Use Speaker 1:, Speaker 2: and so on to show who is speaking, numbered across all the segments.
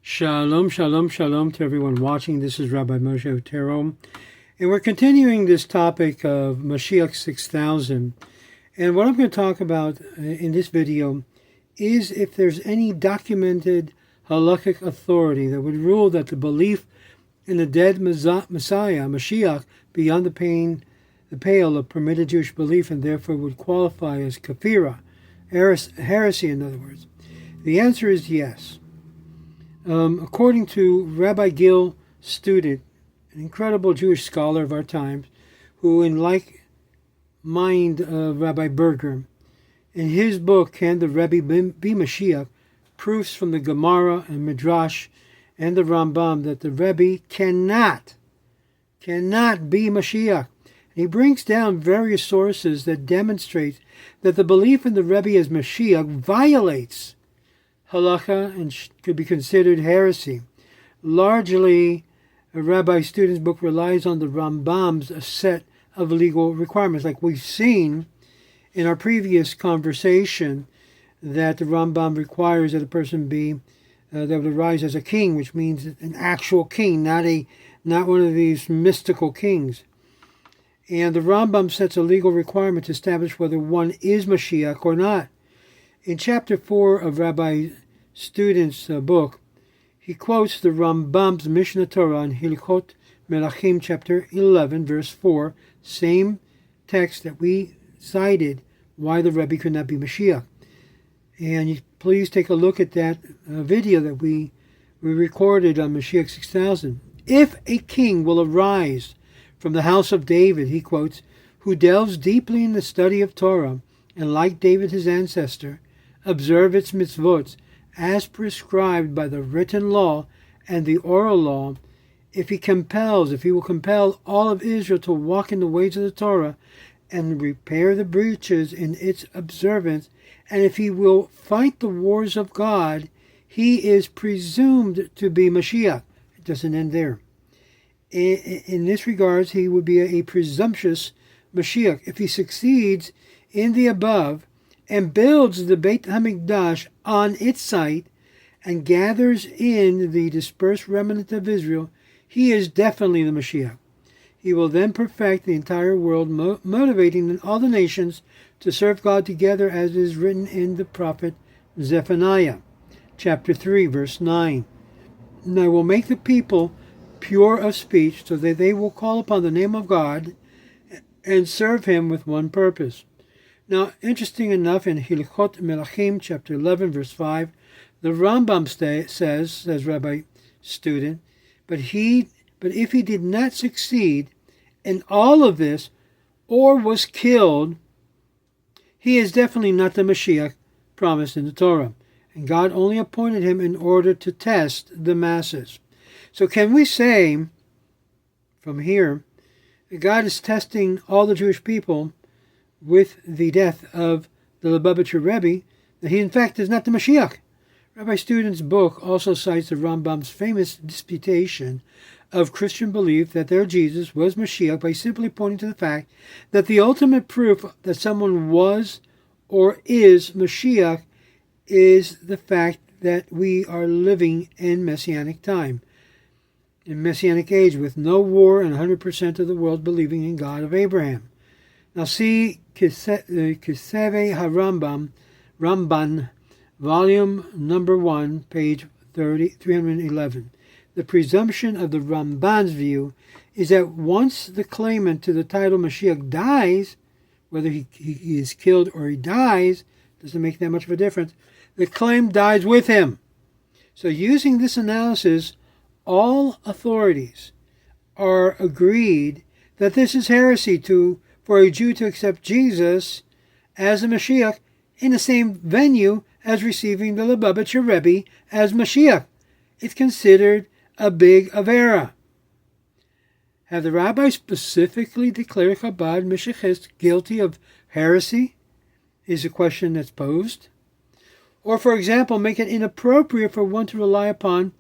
Speaker 1: Shalom, shalom, shalom to everyone watching. This is Rabbi Mashiach Kfira, and we're continuing this topic of Mashiach 6000. And what I'm going to talk about in this video is if there's any documented halakhic authority that would rule that the belief in the dead Messiah, Mashiach, beyond the pale of permitted Jewish belief, and therefore would qualify as Kfira, heresy in other words. The answer is yes. According to Rabbi Gil Student, an incredible Jewish scholar of our times, who in like mind of Rabbi Berger, in his book, Can the Rebbe Be Mashiach?, proofs from the Gemara and Midrash and the Rambam that the Rebbe cannot be Mashiach. He brings down various sources that demonstrate that the belief in the Rebbe as Mashiach violates halakha and could be considered heresy. Largely, Rabbi Student's book relies on the Rambam's set of legal requirements, like we've seen in our previous conversation, that the Rambam requires that a person be that would arise as a king, which means an actual king, not one of these mystical kings. And the Rambam sets a legal requirement to establish whether one is Mashiach or not. In chapter 4 of Rabbi Student's book, he quotes the Rambam's Mishnah Torah in Hilchot Melachim, chapter 11, verse 4, same text that we cited, why the Rebbe could not be Mashiach. And please take a look at that video that we recorded on Mashiach 6000. If a king will arise from the house of David, he quotes, who delves deeply in the study of Torah, and like David his ancestor, observe its mitzvot as prescribed by the written law and the oral law, if he will compel all of Israel to walk in the ways of the Torah and repair the breaches in its observance, and if he will fight the wars of God, he is presumed to be Mashiach. It doesn't end there. In this regards, he would be a presumptuous Mashiach. If he succeeds in the above and builds the Beit HaMikdash on its site and gathers in the dispersed remnant of Israel, he is definitely the Mashiach. He will then perfect the entire world, motivating all the nations to serve God together, as is written in the prophet Zephaniah, chapter 3, verse 9. And I will make the people pure of speech, so that they will call upon the name of God and serve him with one purpose. Now, interesting enough, in Hilchot Melachim, chapter 11, verse 5, the Rambam says Rabbi Student, but if he did not succeed in all of this, or was killed, he is definitely not the Mashiach promised in the Torah, and God only appointed him in order to test the masses. So can we say from here that God is testing all the Jewish people with the death of the Lubavitcher Rebbe, that he in fact is not the Mashiach? Rabbi Student's book also cites the Rambam's famous disputation of Christian belief that their Jesus was Mashiach by simply pointing to the fact that the ultimate proof that someone was or is Mashiach is the fact that we are living in Messianic time, in Messianic age, with no war and 100% of the world believing in God of Abraham. Now see Kiseve Ramban, volume number 1, page 311. The presumption of the Ramban's view is that once the claimant to the title Mashiach dies, whether he is killed or he dies, doesn't make that much of a difference, the claim dies with him. So using this analysis, all authorities are agreed that this is heresy for a Jew to accept Jesus as a Mashiach in the same venue as receiving the Lubavitcher Rebbe as Mashiach. It's considered a big avera. Have the rabbis specifically declared Chabad Mashiachists guilty of heresy? Is a question that's posed. Or, for example, make it inappropriate for one to rely upon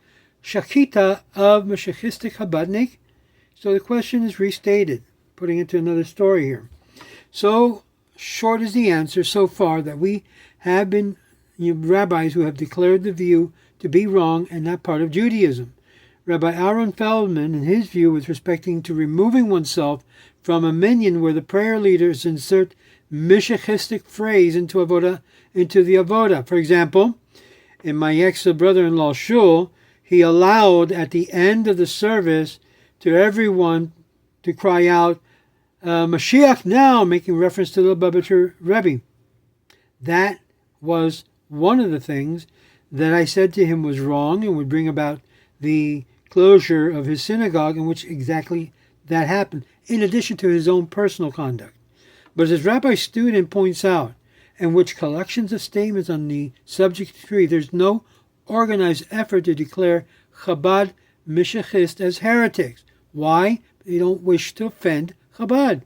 Speaker 1: Shakita of Mashiachistic Chabadnik? So the question is restated, putting it to another story here. So short is the answer so far that we have been rabbis who have declared the view to to be wrong and not part of Judaism. Rabbi Aaron Feldman, in his view with respecting to removing oneself from a minyan where the prayer leaders insert Mashiachistic phrase into the avodah. For example, in my ex-brother-in-law's shul, he allowed at the end of the service to everyone to cry out, Mashiach now, making reference to the Lubavitcher Rebbe. That was one of the things that I said to him was wrong and would bring about the closure of his synagogue, in which exactly that happened, in addition to his own personal conduct. But as Rabbi Student points out, in which collections of statements on the subject agree, there's no organized effort to declare Chabad Mashiachist as heretics. Why? They don't wish to offend Chabad.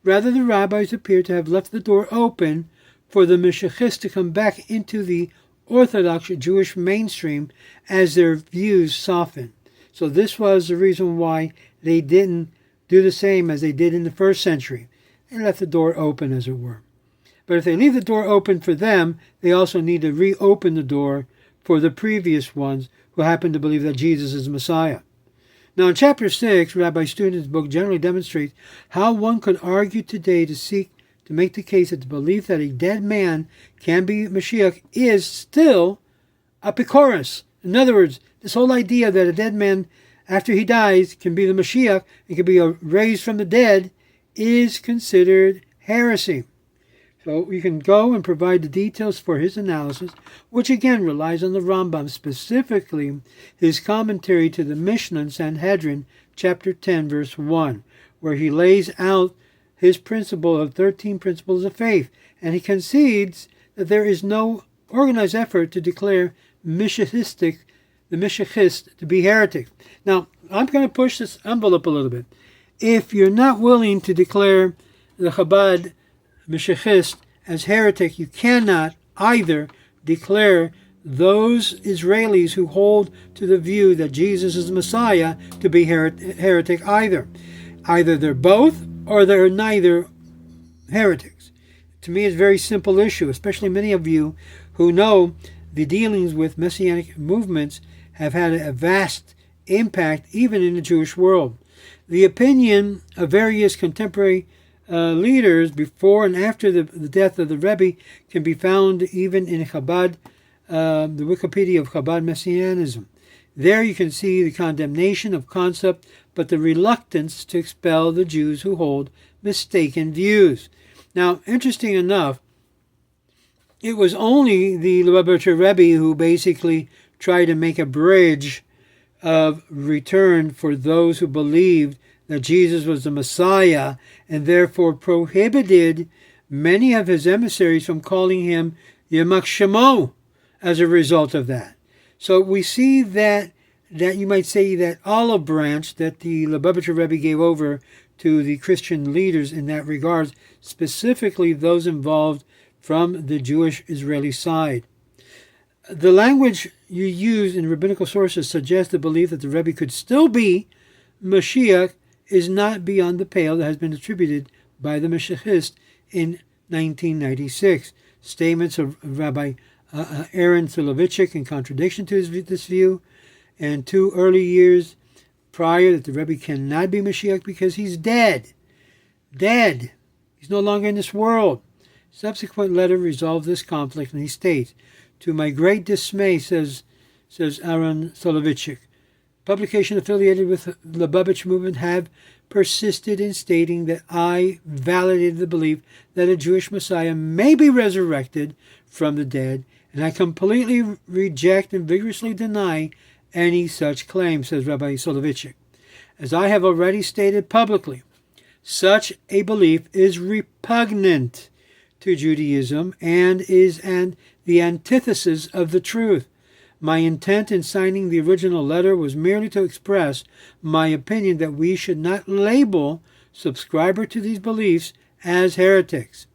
Speaker 1: Rather, the rabbis appear to have left the door open for the Mashiachists to come back into the Orthodox Jewish mainstream as their views soften. So this was the reason why they didn't do the same as they did in the first century. They left the door open, as it were. But if they leave the door open for them, they also need to reopen the door for the previous ones who happen to believe that Jesus is Messiah. Now in chapter 6, Rabbi Student's book generally demonstrates how one could argue today to seek to make the case that the belief that a dead man can be Mashiach is still apikoros. In other words, this whole idea that a dead man, after he dies, can be the Mashiach and can be raised from the dead is considered heresy. So you can go and provide the details for his analysis, which again relies on the Rambam, specifically his commentary to the Mishnah in Sanhedrin, chapter 10, verse 1, where he lays out his principle of 13 principles of faith, and he concedes that there is no organized effort to declare the Mashiachist to be heretic. Now, I'm going to push this envelope a little bit. If you're not willing to declare the Chabad Mashiachist as heretic, you cannot either declare those Israelis who hold to the view that Jesus is the Messiah to be heretic either. Either they're both or they're neither heretics. To me, it's a very simple issue, especially many of you who know the dealings with Messianic movements have had a vast impact even in the Jewish world. The opinion of various contemporary leaders before and after the death of the Rebbe can be found even in Chabad, the Wikipedia of Chabad Messianism. There you can see the condemnation of concept, but the reluctance to expel the Jews who hold mistaken views. Now, interesting enough, it was only the Lubavitcher Rebbe who basically tried to make a bridge of return for those who believed that Jesus was the Messiah, and therefore prohibited many of his emissaries from calling him Yemak Shemo as a result of that. So we see that you might say that olive branch that the Lubavitcher Rebbe gave over to the Christian leaders in that regard, specifically those involved from the Jewish Israeli side. The language you use in rabbinical sources suggests the belief that the Rebbe could still be Mashiach is not beyond the pale that has been attributed by the Mashiachist in 1996. Statements of Rabbi Aaron Soloveitchik in contradiction to this view, and 2 early years prior that the Rebbe cannot be Mashiach because he's dead. Dead. He's no longer in this world. Subsequent letter resolved this conflict, and he states, "To my great dismay," says Aaron Soloveitchik, publication affiliated with the Lubavitch movement have persisted in stating that I validated the belief that a Jewish Messiah may be resurrected from the dead, and I completely reject and vigorously deny any such claim, says Rabbi Soloveitchik. As I have already stated publicly, such a belief is repugnant to Judaism and is the antithesis of the truth. My intent in signing the original letter was merely to express my opinion that we should not label subscribers to these beliefs as heretics.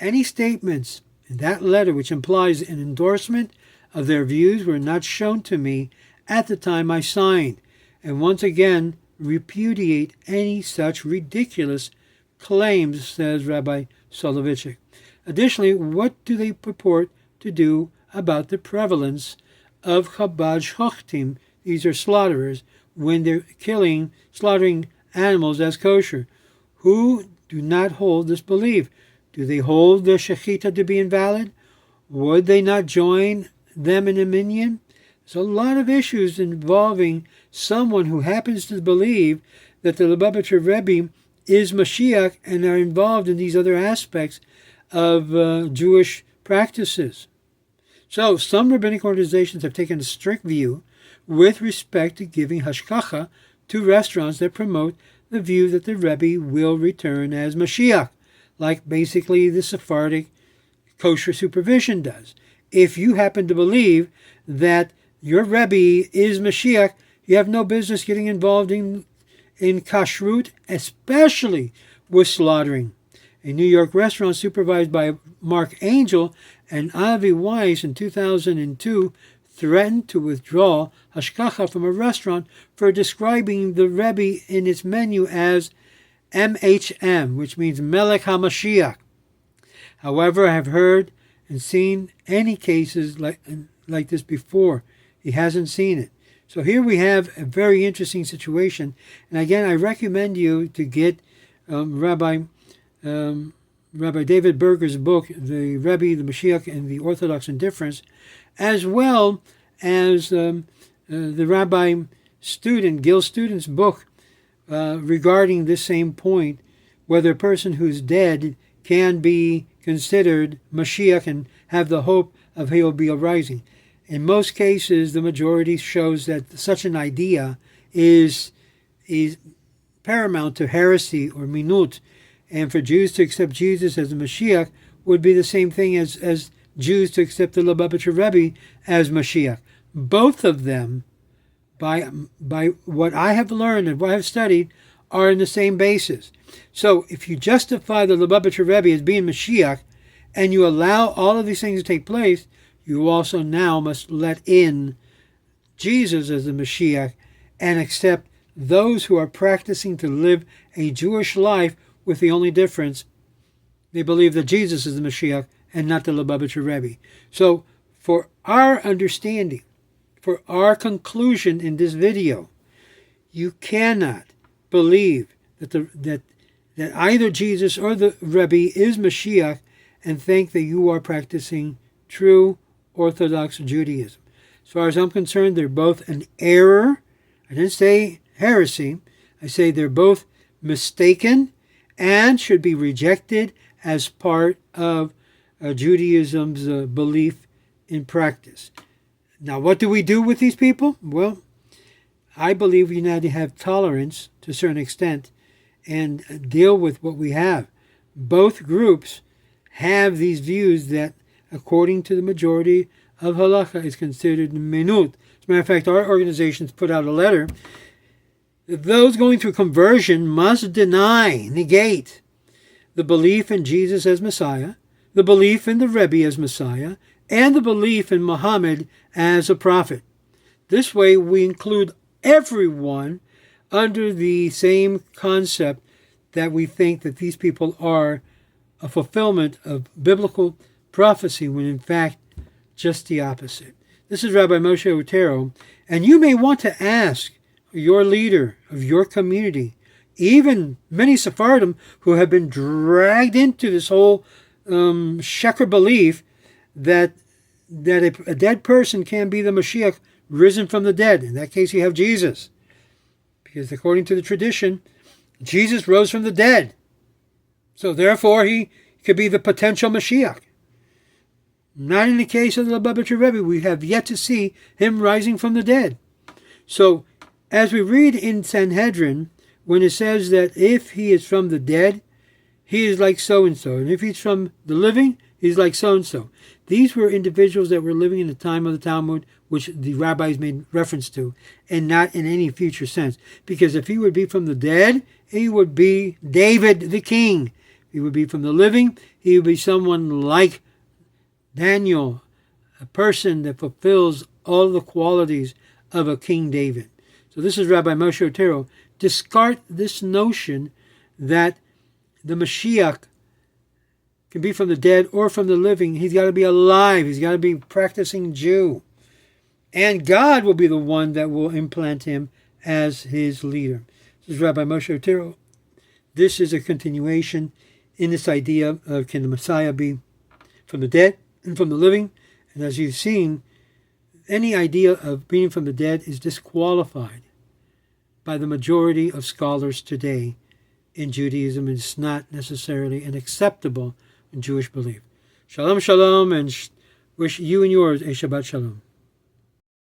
Speaker 1: Any statements in that letter which implies an endorsement of their views were not shown to me at the time I signed, and once again repudiate any such ridiculous claims, says Rabbi Soloveitchik. Additionally, what do they purport to do about the prevalence of Chabad Shochtim. These are slaughterers when they're slaughtering animals as kosher, who do not hold this belief. Do they hold the shechita to be invalid? Would they not join them in a minyan? There's a lot of issues involving someone who happens to believe that the Lubavitcher Rebbe is Mashiach and are involved in these other aspects of Jewish practices. So some rabbinic organizations have taken a strict view with respect to giving hashkacha to restaurants that promote the view that the Rebbe will return as Mashiach, like basically the Sephardic kosher supervision does. If you happen to believe that your Rebbe is Mashiach, you have no business getting involved in kashrut, especially with slaughtering. A New York restaurant supervised by Mark Angel and Avi Weiss in 2002 threatened to withdraw hashkacha from a restaurant for describing the Rebbe in its menu as MHM, which means Melech HaMashiach. However, I have heard and seen any cases like this before. He hasn't seen it. So here we have a very interesting situation. And again, I recommend you to get Rabbi David Berger's book, The Rebbe, the Mashiach, and the Orthodox Indifference, as well as the Rabbi Gil Student's book regarding this same point, whether a person who's dead can be considered Mashiach and have the hope of he will be arising. In most cases, the majority shows that such an idea is paramount to heresy or minut, and for Jews to accept Jesus as the Mashiach would be the same thing as Jews to accept the Lubavitcher Rebbe as Mashiach. Both of them, by what I have learned and what I have studied, are in the same basis. So if you justify the Lubavitcher Rebbe as being Mashiach, and you allow all of these things to take place, you also now must let in Jesus as the Mashiach and accept those who are practicing to live a Jewish life with the only difference, they believe that Jesus is the Mashiach and not the Lubavitcher Rebbe. So for our understanding, for our conclusion in this video, you cannot believe that either Jesus or the Rebbe is Mashiach and think that you are practicing true Orthodox Judaism. As far as I'm concerned, they're both an error. I didn't say heresy. I say they're both mistaken and should be rejected as part of Judaism's belief in practice. Now, what do we do with these people? Well, I believe we need to have tolerance to a certain extent and deal with what we have. Both groups have these views that, according to the majority of halakha, is considered minut. As a matter of fact, our organizations put out a letter. Those going through conversion must negate the belief in Jesus as Messiah, the belief in the Rebbe as Messiah, and the belief in Muhammad as a prophet. This way, we include everyone under the same concept that we think that these people are a fulfillment of biblical prophecy, when in fact, just the opposite. This is Rabbi Moshe Otero, and you may want to ask your leader of your community, even many Sephardim who have been dragged into this whole sheker belief that a dead person can be the Mashiach risen from the dead. In that case, you have Jesus. Because according to the tradition, Jesus rose from the dead. So therefore, he could be the potential Mashiach. Not in the case of the Lubavitcher Rebbe. We have yet to see him rising from the dead. So, as we read in Sanhedrin, when it says that if he is from the dead, he is like so-and-so. And if he's from the living, he's like so-and-so. These were individuals that were living in the time of the Talmud, which the rabbis made reference to, and not in any future sense. Because if he would be from the dead, he would be David the king. If he would be from the living, he would be someone like Daniel, a person that fulfills all the qualities of a King David. So this is Rabbi Moshe Otero. Discard this notion that the Mashiach can be from the dead or from the living. He's got to be alive. He's got to be practicing Jew. and God will be the one that will implant him as his leader. This is Rabbi Moshe Otero. This is a continuation in this idea of can the Messiah be from the dead and from the living? And as you've seen, any idea of being from the dead is disqualified by the majority of scholars today in Judaism. It's not necessarily an acceptable Jewish belief. Shalom, shalom, and wish you and yours a Shabbat shalom.